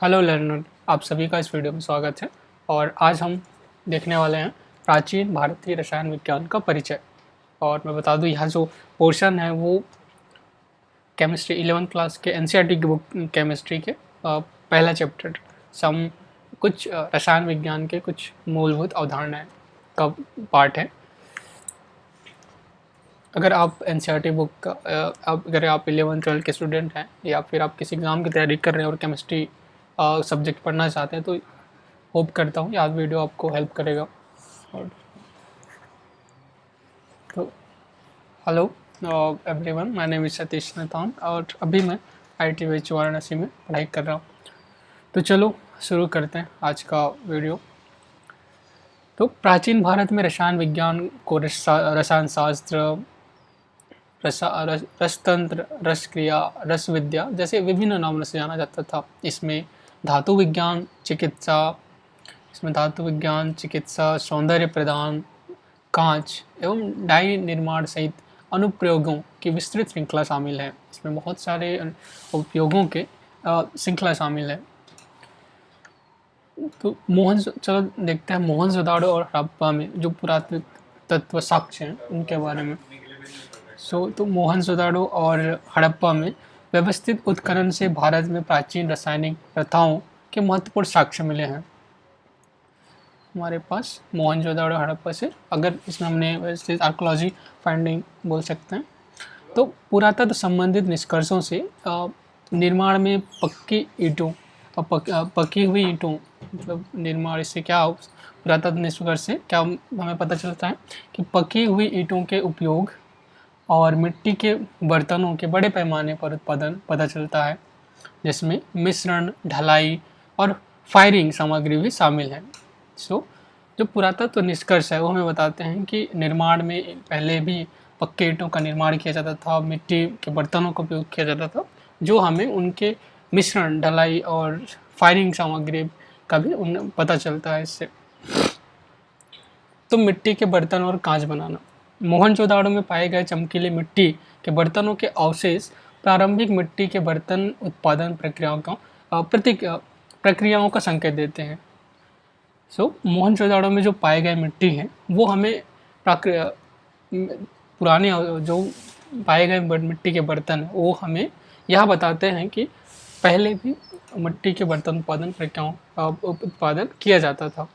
Hello learner, आप सभी का इस वीडियो में स्वागत है। और आज हम देखने वाले हैं प्राचीन भारतीय रसायन विज्ञान का परिचय। और मैं बता दूं, यह जो पोर्शन है वो केमिस्ट्री 11th क्लास के एनसीईआरटी की बुक केमिस्ट्री के पहला चैप्टर सम कुछ रसायन विज्ञान के कुछ मूलभूत अवधारणाएं का पार्ट है। अगर आप एनसीईआरटी बुक का अगर आप 11th-12th के स्टूडेंट हैं या फिर आप किसी एग्ज़ाम की तैयारी कर रहे हैं और केमिस्ट्री सब्जेक्ट पढ़ना चाहते हैं, तो होप करता हूँ यह वीडियो आपको हेल्प करेगा। और तो hello everyone, my name is Satish Netan और अभी मैं IIT वाराणसी में पढ़ाई कर रहा हूँ। तो चलो शुरू करते हैं आज का वीडियो। तो प्राचीन भारत में रसायन विज्ञान को रसायन शास्त्र, रसतंत्र, रस क्रिया, रस विद्या जैसे विभिन्न नामों से जाना जाता था। इसमें धातु विज्ञान, चिकित्सा, सौंदर्य प्रदान, कांच एवं डाई निर्माण सहित अनुप्रयोगों की विस्तृत श्रृंखला शामिल है। इसमें बहुत सारे उपयोगों के श्रृंखला शामिल है। तो चलो देखते हैं मोहनजोदाड़ो और हड़प्पा में जो पुरातत्व साक्ष्य हैं उनके बारे में। तो मोहनजोदाड़ो और हड़प्पा में व्यवस्थित उत्खनन से भारत में प्राचीन रासायनिक प्रथाओं के महत्वपूर्ण साक्ष्य मिले हैं। हमारे पास मोहनजोदाड़ो हड़प्पा से, अगर इसमें हमने व्यवस्थित आर्कोलॉजी फाइंडिंग बोल सकते हैं, तो पुरातत्व संबंधित निष्कर्षों से निर्माण में पक्की ईंटों और पकी हुई ईंटों मतलब निर्माण, इससे क्या पुरातत्व निष्कर्ष से क्या हमें पता चलता है कि पकी हुई ईंटों के उपयोग और मिट्टी के बर्तनों के बड़े पैमाने पर उत्पादन पता चलता है, जिसमें मिश्रण, ढलाई और फायरिंग सामग्री भी शामिल है। जो पुरातत्व निष्कर्ष है वो हमें बताते हैं कि निर्माण में पहले भी पक्के ईंटों का निर्माण किया जाता था, मिट्टी के बर्तनों का उपयोग किया जाता था, जो हमें उनके मिश्रण, ढलाई और फायरिंग सामग्री का भी पता चलता है इससे। तो मिट्टी के बर्तन और कांच बनाना। मोहनजोदाड़ो में पाए गए चमकीले मिट्टी के बर्तनों के अवशेष प्रारंभिक मिट्टी के बर्तन उत्पादन प्रक्रियाओं का संकेत देते हैं। मोहनजोदाड़ो में जो पाए गए मिट्टी हैं वो हमें पुराने जो पाए गए मिट्टी के बर्तन वो हमें यह बताते हैं कि पहले भी मिट्टी के बर्तन उत्पादन किया जाता था।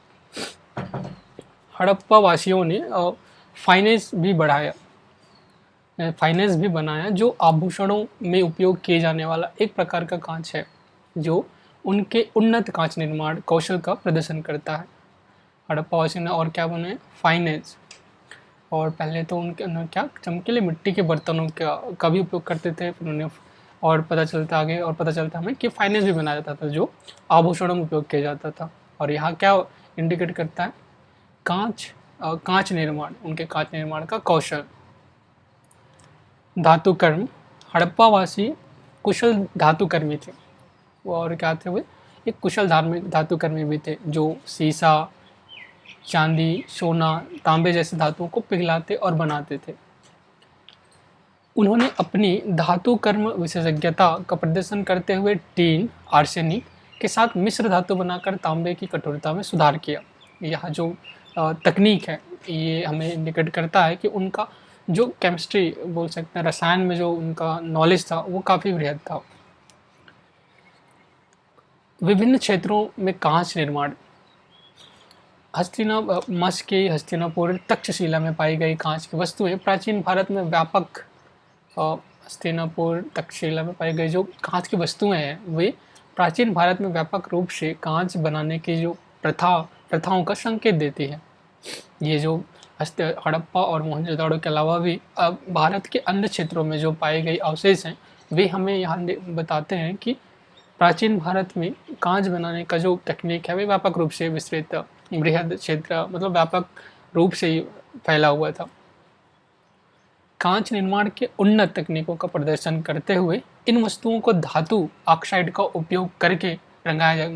हड़प्पा वासियों ने फाइनेंस भी बनाया, जो आभूषणों में उपयोग किए जाने वाला एक प्रकार का कांच है, जो उनके उन्नत कांच निर्माण कौशल का प्रदर्शन करता है। हड़प्पा वासियों ने और क्या बनाया? फाइनेंस। और पहले तो उन्होंने क्या चमकीले मिट्टी के बर्तनों का भी उपयोग करते थे, फिर उन्हें और पता चलता हमें कि फाइनेंस भी बनाया जाता था, जो आभूषणों में उपयोग किया जाता था। और यहाँ क्या इंडिकेट करता है? कांच निर्माण, उनके कांच निर्माण का कौशल। धातुकर्म। हड़प्पावासी कुशल धातुकर्मी थे, और क्या थे वे? एक कुशल धातुकर्मी भी थे, जो सीसा, चांदी, सोना, तांबे जैसे धातुओं को पिघलाते और बनाते थे। उन्होंने अपनी धातु कर्म विशेषज्ञता का प्रदर्शन करते हुए टीन, आर्सेनिक के साथ मिश्र धातु बनाकर तांबे की कठोरता में सुधार किया। यह जो तकनीक है ये हमें इंडिकेट करता है कि उनका जो केमिस्ट्री बोल सकते हैं, रसायन में जो उनका नॉलेज था वो काफ़ी बृहद था। विभिन्न क्षेत्रों में कांच निर्माण। हस्तिनापुर तक्षशिला में पाई गई कांच की वस्तुएं प्राचीन भारत में व्यापक हस्तिनापुर तक्षशिला में पाई गई जो कांच की वस्तुएं हैं वे प्राचीन भारत में व्यापक रूप से कांच बनाने की जो प्रथाओं का संकेत देती है। ये जो हड़प्पा और मोहनजोदाड़ो के अलावा भी भारत के अन्य क्षेत्रों में जो पाए गए अवशेष हैं वे हमें यहाँ बताते हैं कि प्राचीन भारत में कांच बनाने का जो टेक्निक है वे व्यापक रूप से विस्तृत, बृहद क्षेत्र मतलब व्यापक रूप से फैला हुआ था। कांच निर्माण के उन्नत तकनीकों का प्रदर्शन करते हुए इन वस्तुओं को धातु ऑक्साइड का उपयोग करके रंगाया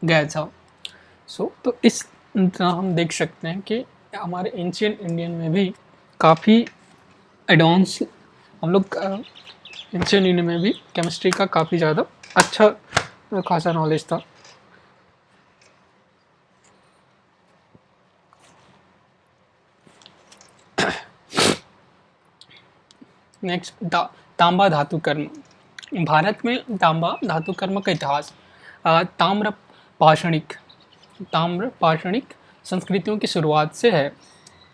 गया था। तो इस तरह हम देख सकते हैं कि हमारे एंशिएंट इंडियन में भी काफ़ी एडवांस हम लोग एंशिएंट इंडियन में भी केमिस्ट्री का काफ़ी ज़्यादा अच्छा खासा नॉलेज था। नेक्स्ट तांबा धातु कर्म। भारत में तांबा धातु कर्म का इतिहास ताम्र पाषाणिक संस्कृतियों की शुरुआत से है।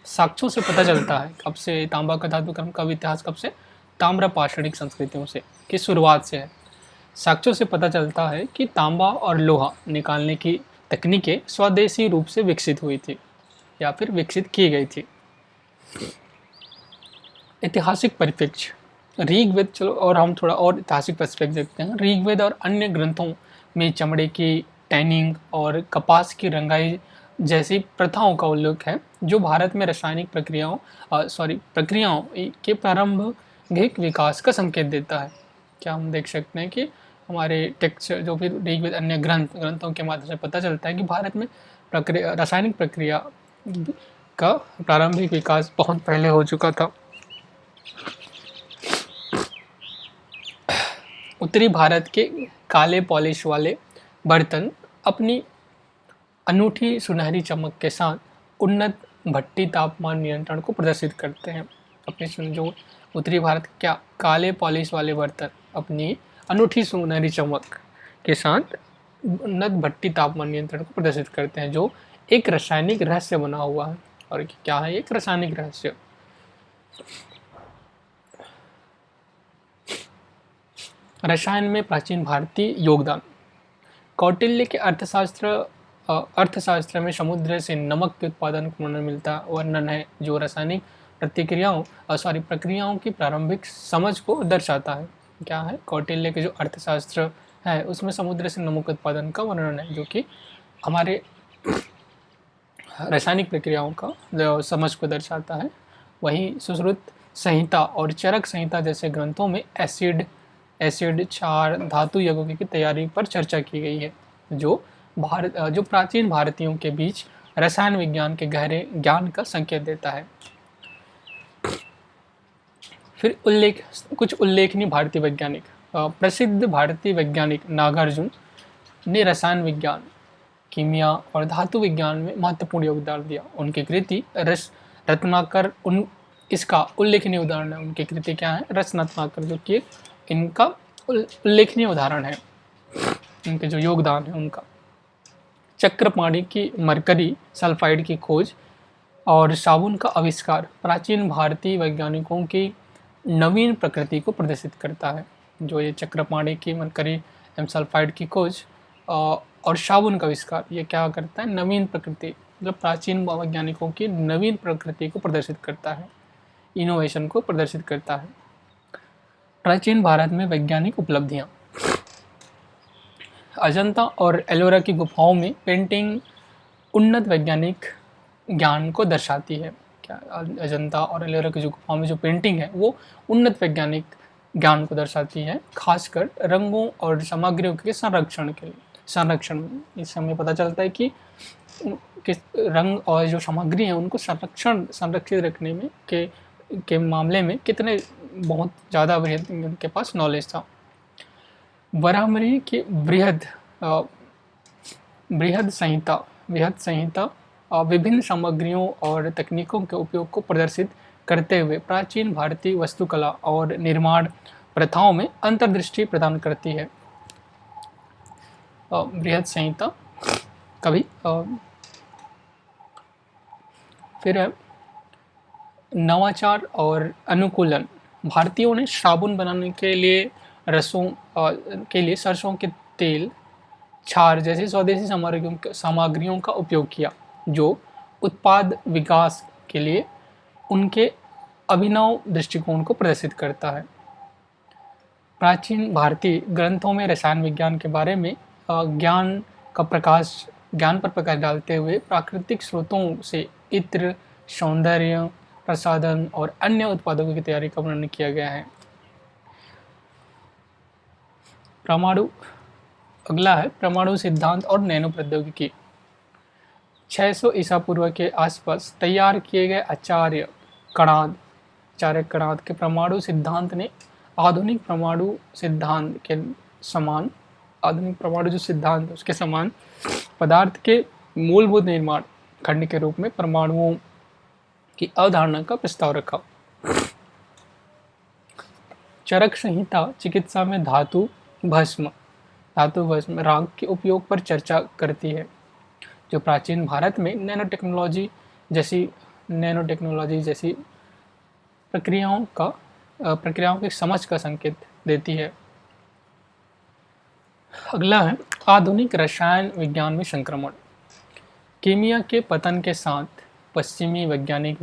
साक्ष्यों से पता चलता है कब से तांबा का धातु कर्म का इतिहास कब से, ताम्र पाषाणिक संस्कृतियों से की शुरुआत से है। साक्ष्यों से पता चलता है कि तांबा और लोहा निकालने की तकनीकें स्वदेशी रूप से विकसित हुई थी या फिर विकसित की गई थी। ऐतिहासिक परिप्रेक्ष्य ऋग्वेद, चलो और हम थोड़ा और ऐतिहासिक परिप्रेक्ष्य देखते हैं। ऋग्वेद और अन्य ग्रंथों में चमड़े की टैनिंग और कपास की रंगाई जैसी प्रथाओं का उल्लेख है, जो भारत में रासायनिक प्रक्रियाओं के प्रारंभिक विकास का संकेत देता है। क्या हम देख सकते हैं कि हमारे टेक्स्ट जो फिर ऋग्वेद अन्य ग्रंथों के माध्यम से पता चलता है कि भारत में रासायनिक प्रक्रिया का प्रारंभिक विकास बहुत पहले हो चुका था। उत्तरी भारत के काले पॉलिश वाले बर्तन अपनी अनूठी सुनहरी चमक के साथ उन्नत भट्टी तापमान नियंत्रण को प्रदर्शित करते हैं। अपने जो उत्तरी भारत के क्या काले पॉलिश वाले बर्तन अपनी अनूठी सुनहरी चमक के साथ उन्नत भट्टी तापमान नियंत्रण को प्रदर्शित करते हैं, जो एक रासायनिक रहस्य बना हुआ है। और क्या है एक रासायनिक रहस्य? रसायन में प्राचीन भारतीय योगदान। कौटिल्य के अर्थशास्त्र में समुद्र से नमक के उत्पादन का वर्णन है, जो रासायनिक प्रक्रियाओं की प्रारंभिक समझ को दर्शाता है। क्या है? कौटिल्य के जो अर्थशास्त्र है उसमें समुद्र से नमक उत्पादन का वर्णन है, जो कि हमारे रासायनिक प्रक्रियाओं का समझ को दर्शाता है। वहीं सुश्रुत संहिता और चरक संहिता जैसे ग्रंथों में एसिड, क्षार, धातु यौगिकों की तैयारी पर चर्चा की गई है, जो प्राचीन भारतीयों के बीच रसायन विज्ञान के गहरे ज्ञान का संकेत देता है। फिर कुछ उल्लेखनीय भारतीय वैज्ञानिक। प्रसिद्ध भारतीय वैज्ञानिक नागार्जुन ने रसायन विज्ञान, कीमिया और धातु विज्ञान में महत्वपूर्ण योगदान दिया। उनकी कृति रत्नाकर इसका उल्लेखनीय उदाहरण है। उनकी कृति क्या है? रत्नाकर, जो कि इनका उल्लेखनीय उदाहरण है, इनके जो योगदान है उनका। चक्रपाणी की मरकरी सल्फाइड की खोज और साबुन का आविष्कार प्राचीन भारतीय वैज्ञानिकों की नवीन प्रकृति को प्रदर्शित करता है। जो ये चक्रपाणी की मरकरी एम सल्फाइड की खोज और साबुन का आविष्कार, ये क्या करता है? नवीन प्रकृति, मतलब प्राचीन वैज्ञानिकों की नवीन प्रकृति को प्रदर्शित करता है, इनोवेशन को प्रदर्शित करता है। प्राचीन भारत में वैज्ञानिक उपलब्धियां। अजंता और एलोरा की गुफाओं में पेंटिंग उन्नत वैज्ञानिक ज्ञान को दर्शाती है। क्या अजंता और एलोरा की जो गुफाओं में जो पेंटिंग है वो उन्नत वैज्ञानिक ज्ञान को दर्शाती है, खासकर रंगों और सामग्रियों के संरक्षण में। इससे हमें पता चलता है कि किस रंग और जो सामग्री है उनको संरक्षित रखने में के मामले में कितने बहुत ज़्यादा उनके पास नॉलेज था। वराहमिहिर की बृहद संहिता विभिन्न सामग्रियों और तकनीकों के उपयोग को प्रदर्शित करते हुए प्राचीन भारतीय वास्तुकला और निर्माण प्रथाओं में अंतर्दृष्टि प्रदान करती है। बृहद संहिता कभी फिर है नवाचार और अनुकूलन। भारतीयों ने साबुन बनाने के लिए सरसों के तेल, क्षार जैसी स्वदेशी सामग्रियों का उपयोग किया, जो उत्पाद विकास के लिए उनके अभिनव दृष्टिकोण को प्रदर्शित करता है। प्राचीन भारतीय ग्रंथों में रसायन विज्ञान के बारे में ज्ञान पर प्रकाश डालते हुए प्राकृतिक स्रोतों से इत्र, सौंदर्य प्रसाधन और अन्य उत्पादों की तैयारी का वर्णन किया गया है। अगला है परमाणु सिद्धांत और नैनो प्रौद्योगिकी। 600 ईसा पूर्व के आसपास तैयार किए गए आचार्य कणाद के परमाणु सिद्धांत ने आधुनिक परमाणु सिद्धांत के समान आधुनिक परमाणु जो सिद्धांत है उसके समान पदार्थ के मूलभूत निर्माण खंड के रूप में परमाणुओं की अवधारणा का प्रस्ताव रखा। चरक संहिता चिकित्सा में धातु भस्म राग के उपयोग पर चर्चा करती है, जो प्राचीन भारत में नैनो टेक्नोलॉजी जैसी प्रक्रियाओं की समझ का संकेत देती है। अगला है आधुनिक रसायन विज्ञान में संक्रमण। कीमिया के पतन के साथ पश्चिमी वैज्ञानिक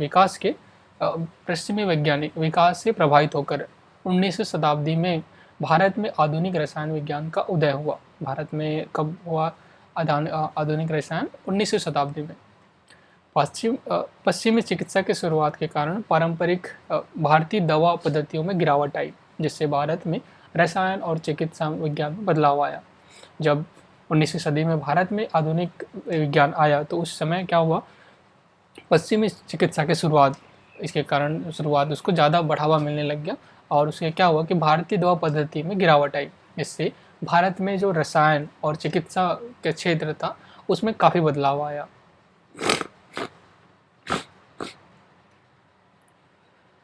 विकास से प्रभावित होकर 19वीं शताब्दी में भारत में आधुनिक रसायन विज्ञान का उदय हुआ। भारत में कब हुआ आधुनिक रसायन? 19वीं शताब्दी में। पश्चिमी चिकित्सा की शुरुआत के कारण पारंपरिक भारतीय दवा पद्धतियों में गिरावट आई, जिससे भारत में रसायन और चिकित्सा विज्ञान में बदलाव आया। जब 19वीं सदी में भारत में आधुनिक विज्ञान आया तो उस समय क्या हुआ, पश्चिमी चिकित्सा की इसके कारण उसको ज़्यादा बढ़ावा मिलने लग गया और उसके क्या हुआ कि भारतीय दवा पद्धति में गिरावट आई, जिससे भारत में जो रसायन और चिकित्सा के क्षेत्र था उसमें काफ़ी बदलाव आया।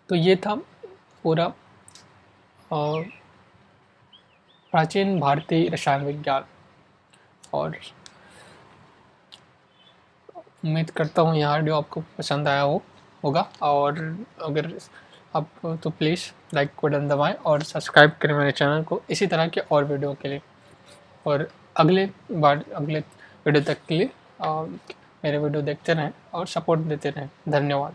तो ये था पूरा प्राचीन भारतीय रसायन विज्ञान, और उम्मीद करता हूँ यह वीडियो आपको पसंद आया होगा, और अगर आप तो प्लीज़ लाइक बटन दबाएं और सब्सक्राइब करें मेरे चैनल को इसी तरह के और वीडियो के लिए। और अगले वीडियो तक के लिए मेरे वीडियो देखते रहें और सपोर्ट देते रहें। धन्यवाद।